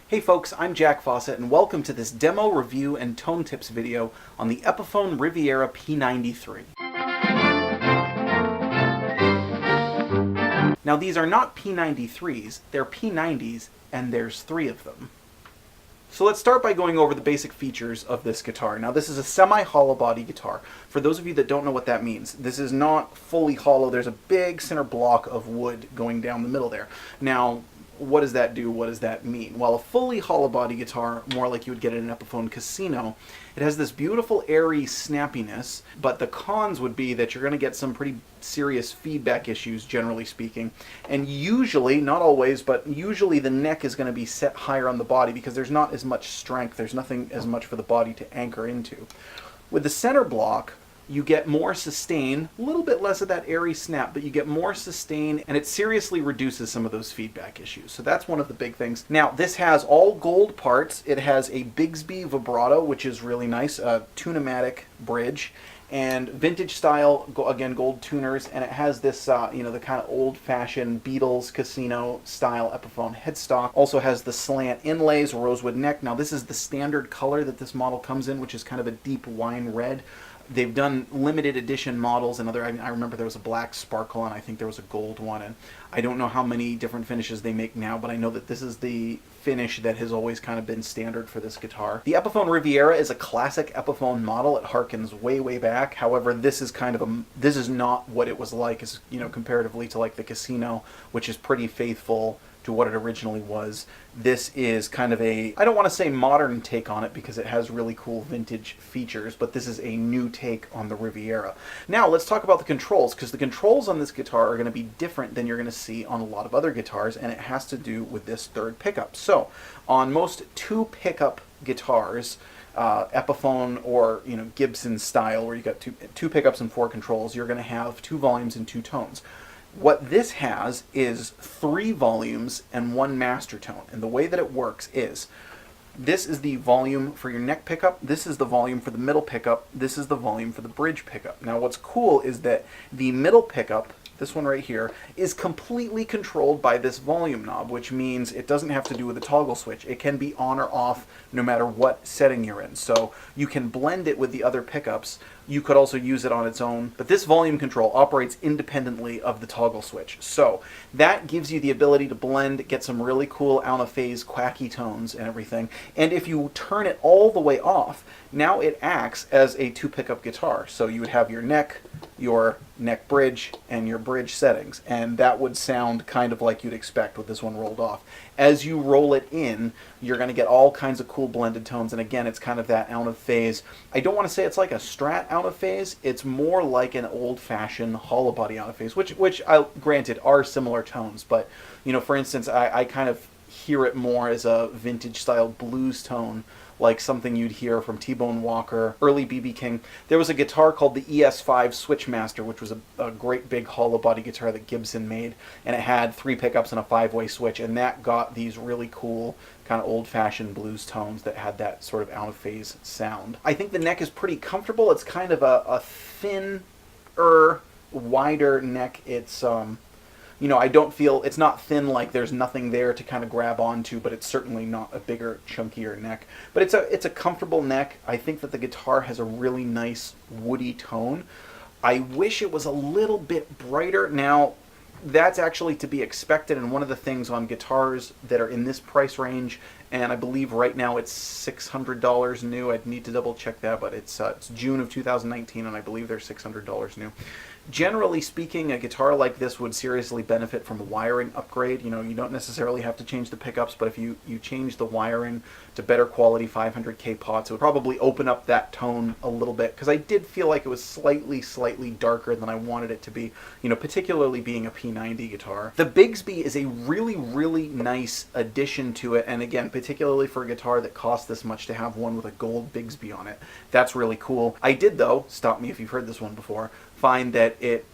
Hey folks, I'm Jack Fossett and welcome to this demo review and tone tips video on the Epiphone Riviera P93. Now these are not P93s, they're P90s and there's 3 of them. So let's start by going over the basic features of this guitar. Now this is a semi-hollow body guitar. For those of you that don't know what that means, this is not fully hollow. There's a big center block of wood going down the middle there. Now, what does that do? What does that mean? Well, a fully hollow body guitar, more like you would get in an Epiphone Casino, it has this beautiful airy snappiness, but the cons would be that you're going to get some pretty serious feedback issues, generally speaking. And usually, not always, but usually the neck is going to be set higher on the body because there's not as much strength. There's nothing as much for the body to anchor into. With the center block, you get more sustain, a little bit less of that airy snap, but you get more sustain, and it seriously reduces some of those feedback issues. So that's one of the big things. Now, this has all gold parts. It has a Bigsby vibrato, which is really nice, a Tune-o-matic bridge, and vintage style, again, gold tuners, and it has this, the kind of old-fashioned Beatles Casino style Epiphone headstock. Also has the slant inlays, Rosewood Neck. Now, this is the standard color that this model comes in, which is kind of a deep wine red. They've done limited edition models and I remember there was a black sparkle and I think there was a gold one, and I don't know how many different finishes they make now, but I know that this is the finish that has always kind of been standard for this guitar. The Epiphone Riviera is a classic Epiphone model. It harkens way, way back. However, this is kind of this is not what it was like, as comparatively to like the Casino, which is pretty faithful to what it originally was. This is kind of I don't want to say modern take on it because it has really cool vintage features, but this is a new take on the Riviera. Now let's talk about the controls, because the controls on this guitar are going to be different than you're going to see on a lot of other guitars, and it has to do with this third pickup. So on most 2 pickup guitars, Epiphone or Gibson style, where you got two pickups and 4 controls, you're going to have 2 volumes and 2 tones. What this has is 3 volumes and 1 master tone. And the way that it works is, this is the volume for your neck pickup, this is the volume for the middle pickup, this is the volume for the bridge pickup. Now what's cool is that the middle pickup, this one right here, is completely controlled by this volume knob, which means it doesn't have to do with a toggle switch. It can be on or off no matter what setting you're in. So you can blend it with the other pickups. You could also use it on its own, but this volume control operates independently of the toggle switch. So that gives you the ability to blend, get some really cool out of phase quacky tones and everything. And if you turn it all the way off, now it acts as a 2 pickup guitar. So you would have your neck bridge, and your bridge settings, and that would sound kind of like you'd expect with this one rolled off. As you roll it in, you're going to get all kinds of cool blended tones, and again, it's kind of that out of phase. I don't want to say it's like a Strat out of phase, it's more like an old-fashioned hollow body out of phase, which I granted are similar tones, but for instance, I kind of hear it more as a vintage style blues tone, like something you'd hear from T-Bone Walker, early B.B. King. There was a guitar called the Es5 Switch Master, which was a great big hollow body guitar that Gibson made, and it had 3 pickups and a 5-way switch, and that got these really cool kind of old-fashioned blues tones that had that sort of out-of-phase sound. I think the neck is pretty comfortable. It's kind of a thinner, wider neck. It's I don't feel, it's not thin like there's nothing there to kind of grab onto, but it's certainly not a bigger, chunkier neck. But it's a comfortable neck. I think that the guitar has a really nice woody tone. I wish it was a little bit brighter. Now, that's actually to be expected, and one of the things on guitars that are in this price range, and I believe right now it's $600 new. I'd need to double check that, but it's June of 2019, and I believe they're $600 new. Generally speaking, a guitar like this would seriously benefit from a wiring upgrade. You know, you don't necessarily have to change the pickups, but if you change the wiring to better quality 500K pots, it would probably open up that tone a little bit, because I did feel like it was slightly darker than I wanted it to be, you know, particularly being a P90 guitar. The Bigsby is a really nice addition to it, and again, particularly for a guitar that costs this much, to have one with a gold Bigsby on it. That's really cool. I did, though, stop me if you've heard this one before, find that it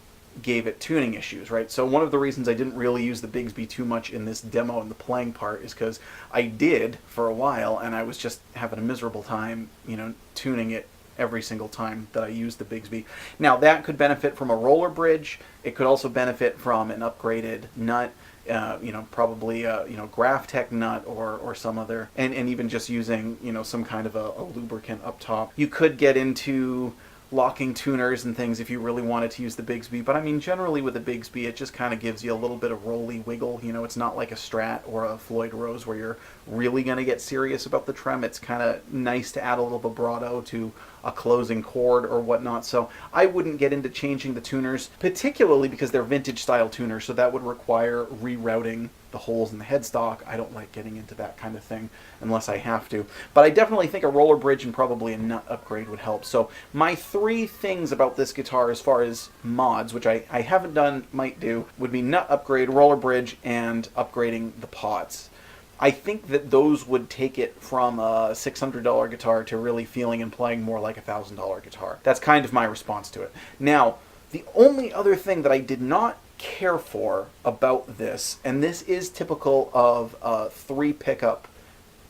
gave it tuning issues, right? So one of the reasons I didn't really use the Bigsby too much in this demo and the playing part is because I did for a while, and I was just having a miserable time, you know, tuning it every single time that I used the Bigsby. Now, that could benefit from a roller bridge. It could also benefit from an upgraded nut, you know, probably you know, Graphtec nut or some other, and even just using, you know, some kind of a lubricant up top. You could get into locking tuners and things if you really wanted to use the Bigsby, but I mean, generally with a Bigsby, it just kind of gives you a little bit of rolly wiggle. You know, it's not like a Strat or a Floyd Rose where you're really going to get serious about the trem. It's kind of nice to add a little vibrato to a closing chord or whatnot. So I wouldn't get into changing the tuners, particularly because they're vintage style tuners, so that would require rerouting the holes in the headstock. I don't like getting into that kind of thing unless I have to. But I definitely think a roller bridge and probably a nut upgrade would help. So my three things about this guitar as far as mods, which I haven't done, might do, would be nut upgrade, roller bridge, and upgrading the pots. I think that those would take it from a $600 guitar to really feeling and playing more like a $1,000 guitar. That's kind of my response to it. Now, the only other thing that I did not care for about this, and this is typical of a 3-pickup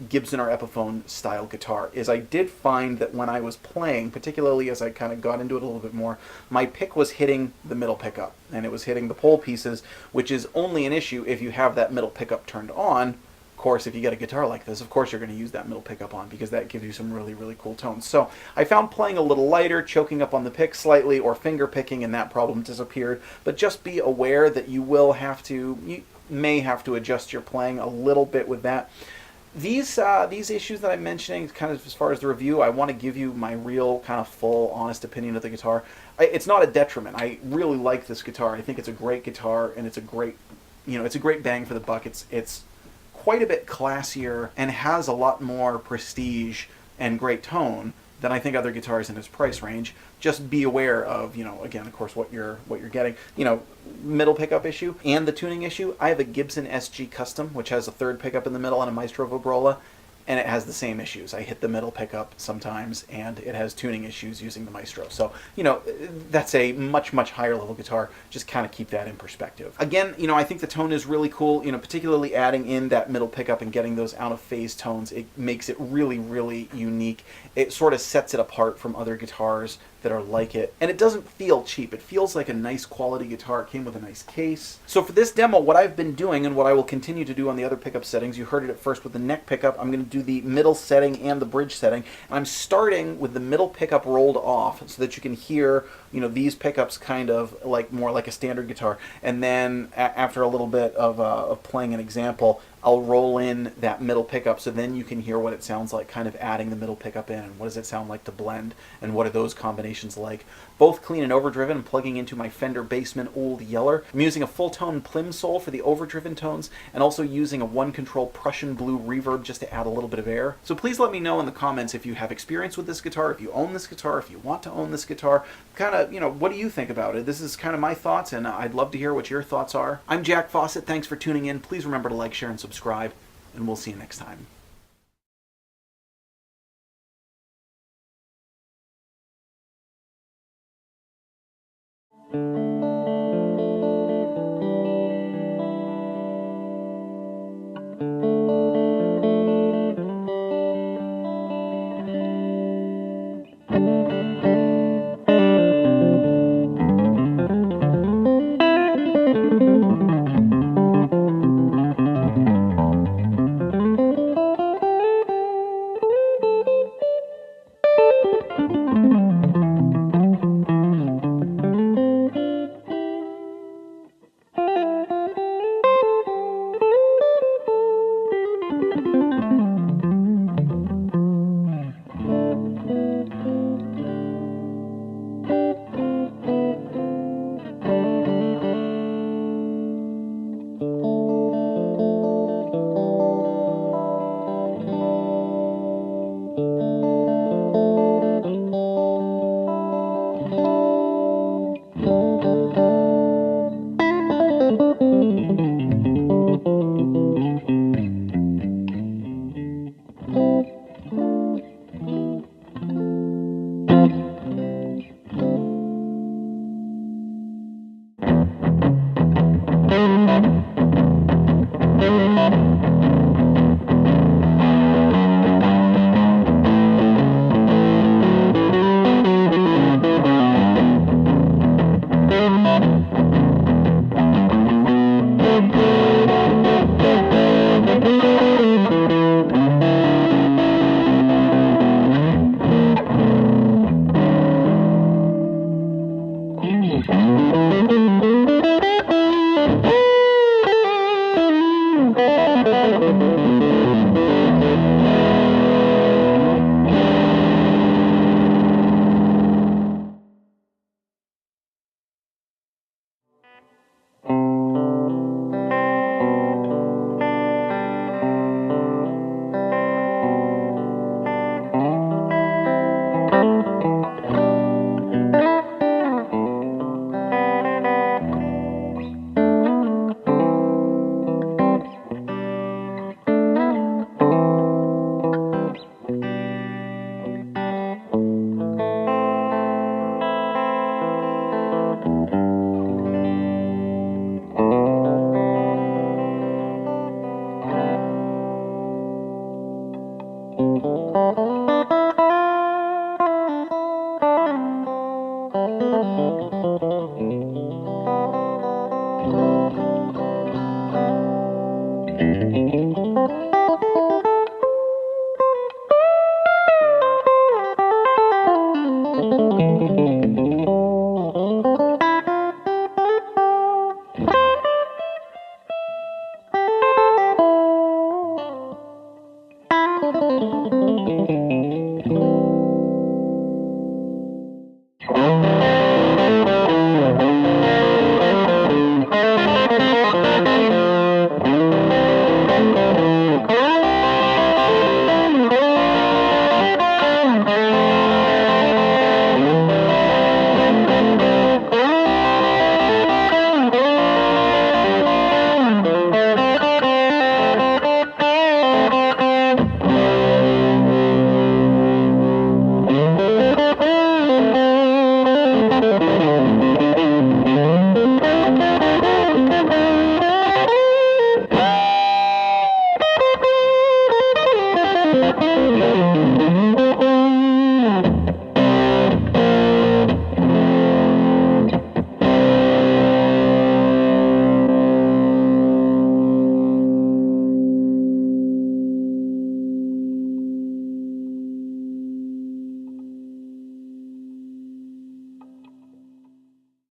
Gibson or Epiphone style guitar, is I did find that when I was playing, particularly as I kind of got into it a little bit more, my pick was hitting the middle pickup, and it was hitting the pole pieces, which is only an issue if you have that middle pickup turned on. Of course, if you get a guitar like this, of course you're going to use that middle pickup on, because that gives you some really cool tones. So I found playing a little lighter, choking up on the pick slightly, or finger picking, and that problem disappeared. But just be aware that you may have to adjust your playing a little bit with that. These issues that I'm mentioning, kind of as far as the review, I want to give you my real kind of full, honest opinion of the guitar. It's not a detriment. I really like this guitar. I think it's a great guitar, and it's a great, you know, it's a great bang for the buck. It's quite a bit classier and has a lot more prestige and great tone than I think other guitars in its price range. Just be aware of, you know, again, of course, what you're getting. You know, middle pickup issue and the tuning issue. I have a Gibson SG Custom, which has a 3rd pickup in the middle and a Maestro Vibrola, and it has the same issues. I hit the middle pickup sometimes, and it has tuning issues using the Maestro. So, you know, that's a much higher level guitar. Just kind of keep that in perspective. Again, you know, I think the tone is really cool, you know, particularly adding in that middle pickup and getting those out of phase tones. It makes it really unique. It sort of sets it apart from other guitars that are like it, and it doesn't feel cheap. It feels like a nice quality guitar. It came with a nice case. So for this demo, what I've been doing, and what I will continue to do on the other pickup settings, you heard it at first with the neck pickup, I'm going to do the middle setting and the bridge setting. And I'm starting with the middle pickup rolled off so that you can hear, you know, these pickups kind of like more like a standard guitar. And then after a little bit of playing an example, I'll roll in that middle pickup so then you can hear what it sounds like, kind of adding the middle pickup in, and what does it sound like to blend, and what are those combinations like. Both clean and overdriven. I'm plugging into my Fender Bassman Old Yeller. I'm using a Fulltone Plimsoul for the overdriven tones, and also using a One Control Prussian Blue Reverb just to add a little bit of air. So please let me know in the comments if you have experience with this guitar, if you own this guitar, if you want to own this guitar. Kind of, you know, what do you think about it? This is kind of my thoughts, and I'd love to hear what your thoughts are. I'm Jack Fossett. Thanks for tuning in. Please remember to like, share, and subscribe, and we'll see you next time.